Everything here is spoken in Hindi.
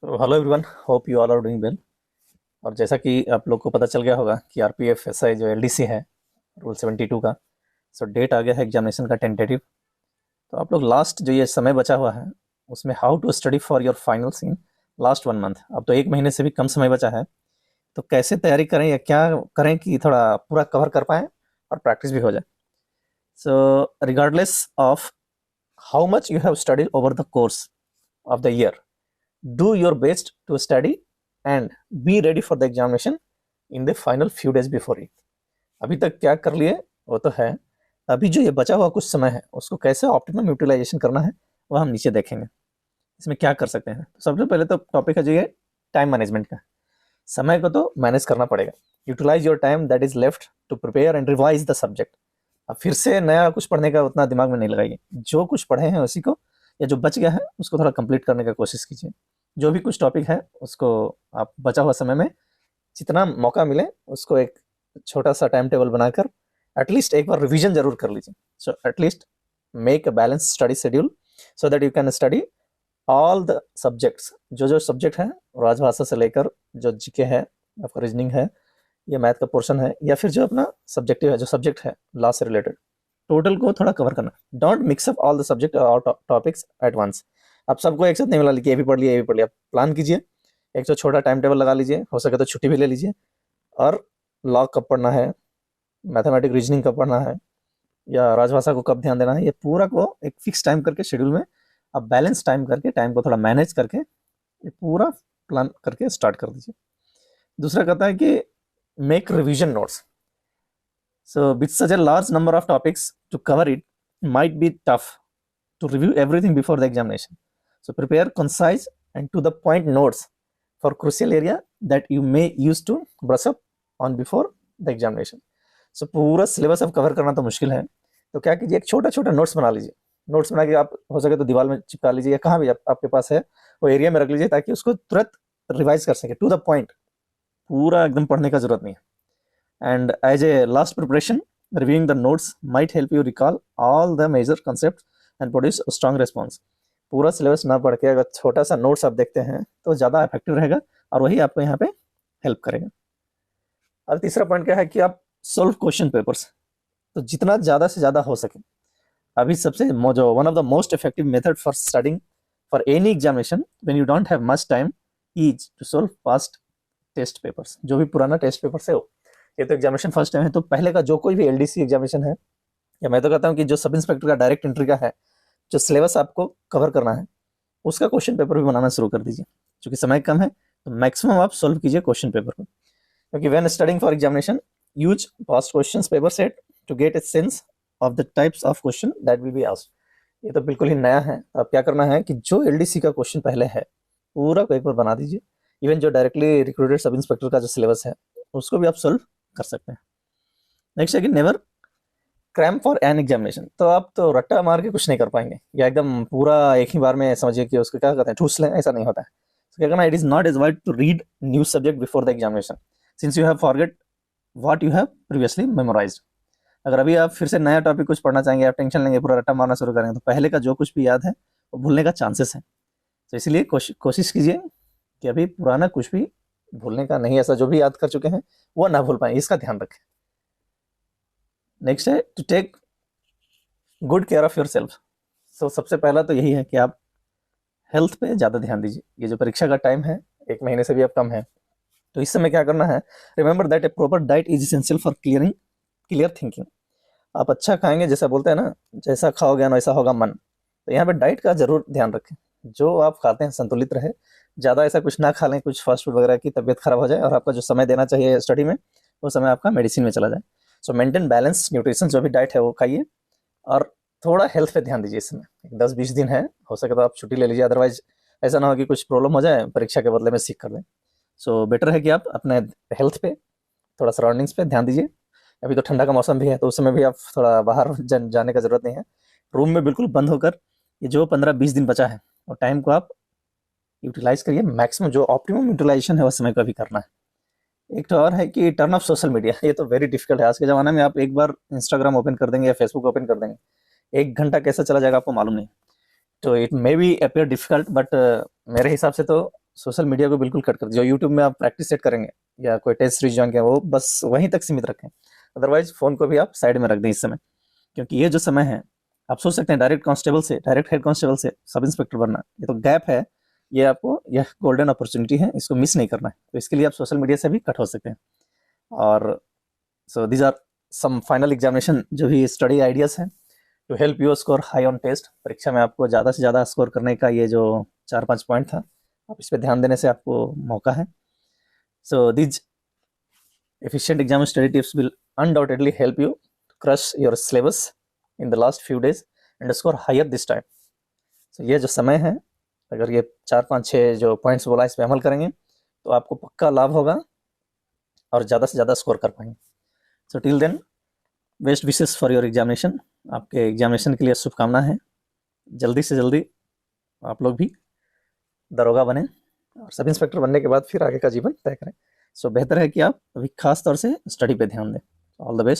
तो hello everyone, hope you all are doing well. और जैसा कि आप लोग को पता चल गया होगा कि आरपीएफ एसआई जो एलडीसी है, रूल 72 का, सो डेट आ गया है एग्जामिनेशन का टेंटेटिव। तो आप लोग लास्ट जो ये समय बचा हुआ है उसमें how to study for your finals in last 1 month, अब तो 1 महीने से भी कम समय बचा है। तो कैसे तैयारी करें या क्या करें कि थोड़ा पूरा कवर कर पाएँ और प्रैक्टिस भी हो जाए। So regardless of how much you have studied over the course of the year, do your best to study and be ready for the examination in the final few days before it। अभी तक क्या कर लिए वो तो है, अभी जो ये बचा हुआ कुछ समय है उसको कैसे ऑप्टिमम यूटिलाइजेशन करना है वो हम नीचे देखेंगे। इसमें क्या कर सकते हैं, तो सबसे पहले तो टॉपिक है जो ये टाइम मैनेजमेंट का। समय को तो मैनेज करना पड़ेगा। Utilize your time that is left to prepare and revise the subject. अब फिर से नया कुछ पढ़ने का उतना दिमाग में नहीं लगाइए, जो कुछ पढ़े हैं उसी को या जो बच गया है उसको थोड़ा कंप्लीट करने का कोशिश कीजिए। जो भी कुछ टॉपिक है उसको आप बचा हुआ समय में जितना मौका मिले उसको एक छोटा सा टाइम टेबल बनाकर एटलीस्ट एक बार रिवीजन जरूर कर लीजिए। So at least make a balance study schedule so that you can study all the subjects. जो जो सब्जेक्ट है, राजभाषा से लेकर जो जीके है, आपका रीजनिंग है, या मैथ का पोर्शन है, या फिर जो अपना सब्जेक्टिव है, जो सब्जेक्ट है लॉ से रिलेटेड, टोटल को थोड़ा कवर करना। Don't mix up all the subject और टॉपिक्स एट वंस। आप सबको एक साथ नहीं मिला लीजिए, ये भी पढ़ लिया ये भी पढ़ लिया। प्लान कीजिए, एक तो छोटा टाइम टेबल लगा लीजिए, हो सके तो छुट्टी भी ले लीजिए। और लॉ कब पढ़ना है, मैथमेटिक रीजनिंग कब पढ़ना है, या राजभाषा को कब ध्यान देना है, ये पूरा को एक फिक्स टाइम करके शेड्यूल में आप बैलेंस टाइम करके, टाइम को थोड़ा मैनेज करके ये पूरा प्लान करके स्टार्ट कर दीजिए। दूसरा कहता है कि make revision notes. So with such a large number of topics to cover, it might be tough to review everything before the examination. So prepare concise and to the point notes for crucial area that you may use to brush up on before the examination. So पूरा सिलेबस अब कवर करना तो मुश्किल है, तो क्या कीजिए, एक छोटा छोटा नोट्स बना लीजिए। नोट्स बना के आप हो सके तो दीवार में चिपका लीजिए, या कहाँ भी आपके पास है वो एरिया में रख लीजिए, ताकि उसको तुरंत रिवाइज कर सके, टू द पॉइंट। पूरा एकदम पढ़ने का जरूरत नहीं है। And as a last preparation, reviewing the notes might help you recall all the major concepts and produce a strong response। पूरा सिलेबस ना पढ़ के अगर छोटा सा नोट्स आप देखते हैं तो ज़्यादा इफेक्टिव रहेगा और वही आपको यहाँ पे हेल्प करेगा। और तीसरा पॉइंट क्या है कि आप सोल्व क्वेश्चन पेपर्स, तो जितना ज़्यादा से ज़्यादा हो सके। अभी सबसे जो one of the most effective method for studying for any examination when you don't have much time is to solve past test papers. जो भी पुराना टेस्ट पेपर है, ये तो एग्जामिनेशन फर्स्ट टाइम है, तो पहले का जो कोई भी एलडीसी एग्जामिनेशन है, या मैं तो कहता हूँ कि जो सब इंस्पेक्टर का डायरेक्ट एंट्री का है, जो सिलेबस आपको कवर करना है उसका क्वेश्चन पेपर भी बनाना शुरू कर दीजिए। क्योंकि समय कम है तो मैक्सिमम आप सोल्व कीजिए क्वेश्चन पेपर को। क्योंकि when studying for examination use past questions paper set to get a sense of the types of question that will be asked. ये तो बिल्कुल ही नया है। अब क्या करना है कि जो एलडीसी का क्वेश्चन पहले है पूरा पेपर बना दीजिए। इवन जो डायरेक्टली रिक्रूटेड सब इंस्पेक्टर का जो सिलेबस है उसको भी आप सोल्व कर सकते हैं। नेक्स्ट है कि never cram for an examination. तो आप तो रट्टा मार के कुछ नहीं कर पाएंगे, या एकदम पूरा एक ही बार में समझिए कि उसको क्या कहते हैं ठूस लें, ऐसा नहीं होता है। तो क्या करना, it is not advise to read new subject before the examination since you have forget what you have previously memorized. अगर अभी आप फिर से नया टॉपिक कुछ पढ़ना चाहेंगे, आप टेंशन लेंगे, पूरा रट्टा मारना शुरू करेंगे, तो पहले का जो कुछ भी याद है वो भूलने का चांसेस है। तो इसलिए कोशिश कीजिए कि अभी पुराना कुछ भी भूलने का नहीं, ऐसा जो भी याद कर चुके हैं वो ना भूल पाए, इसका ध्यान रखें। नेक्स्ट है to take good care of your self. तो सबसे पहला तो यही है कि आप हेल्थ पे ज़्यादा ध्यान दीजिए। ये जो परीक्षा का टाइम है 1 महीने से भी अब कम है, तो इस समय क्या करना है, remember that A proper diet is essential for clear thinking. आप अच्छा खाएंगे, जैसा बोलते हैं ना, जैसा खाओगे ना वैसा होगा मन। तो यहाँ पे डाइट का जरूर ध्यान रखें, जो आप खाते हैं संतुलित रहे। ज़्यादा ऐसा कुछ ना खा लें, कुछ फास्ट फूड वगैरह की तबीयत खराब हो जाए और आपका जो समय देना चाहिए स्टडी में वो समय आपका मेडिसिन में चला जाए। सो मेंटेन बैलेंस न्यूट्रिशन, जो भी डाइट है वो खाइए, और थोड़ा हेल्थ पे ध्यान दीजिए। इस समय 10-20 दिन है, हो सके तो आप छुट्टी ले लीजिए, अदरवाइज ऐसा ना हो कि कुछ प्रॉब्लम हो जाए परीक्षा के बदले में सीख कर लें। सो बेटर है कि आप अपने हेल्थ पे, थोड़ा सराउंडिंग्स पे ध्यान दीजिए। अभी तो ठंडा का मौसम भी है, तो उस समय भी आप थोड़ा बाहर जाने का ज़रूरत नहीं है। रूम में बिल्कुल बंद होकर ये जो 15-20 दिन बचा है वो टाइम को आप यूटिलाइज करिए मैक्सिमम। जो ऑप्टिमम यूटिलाइजेशन है उस समय का भी करना है। एक तो और है कि टर्न ऑफ सोशल मीडिया। ये तो वेरी डिफिकल्ट है आज के ज़माने में। आप एक बार इंस्टाग्राम ओपन कर देंगे या फेसबुक ओपन कर देंगे, 1 घंटा कैसा चला जाएगा आपको मालूम नहीं। तो it may be appear difficult, but मेरे हिसाब से तो सोशल मीडिया को बिल्कुल कट कर, जो यूट्यूब में आप प्रैक्टिस सेट करेंगे या कोई टेस्ट सीरीज ज्वाइन किया वो बस वहीं तक सीमित रखें। अदरवाइज फ़ोन को भी आप साइड में रख दें इस समय, क्योंकि ये जो समय है, आप सोच सकते हैं डायरेक्ट हेड कांस्टेबल से सब इंस्पेक्टर बनना, ये तो गैप है, ये आपको यह गोल्डन अपॉर्चुनिटी है, इसको मिस नहीं करना है। तो इसके लिए आप सोशल मीडिया से भी कट हो सकते हैं। और so these are some final examination जो भी स्टडी आइडियाज़ हैं to help you score high on test. परीक्षा में आपको ज़्यादा से ज़्यादा स्कोर करने का ये जो 4-5 पॉइंट था, आप इस पे ध्यान देने से आपको मौका है। So these efficient exam study tips will undoubtedly help you to crush your syllabus in the last few days and score higher this time. So ये जो समय है, अगर ये 4-5-6 जो पॉइंट्स बोला इस पे अमल करेंगे तो आपको पक्का लाभ होगा और ज़्यादा से ज़्यादा स्कोर कर पाएंगे। So till then, best wishes for your examination. आपके एग्जामिनेशन के लिए शुभकामना है। जल्दी से जल्दी आप लोग भी दरोगा बने और सब इंस्पेक्टर बनने के बाद फिर आगे का जीवन तय करें। सो बेहतर है कि आप अभी खास तौर से स्टडी पे ध्यान दें। All the best.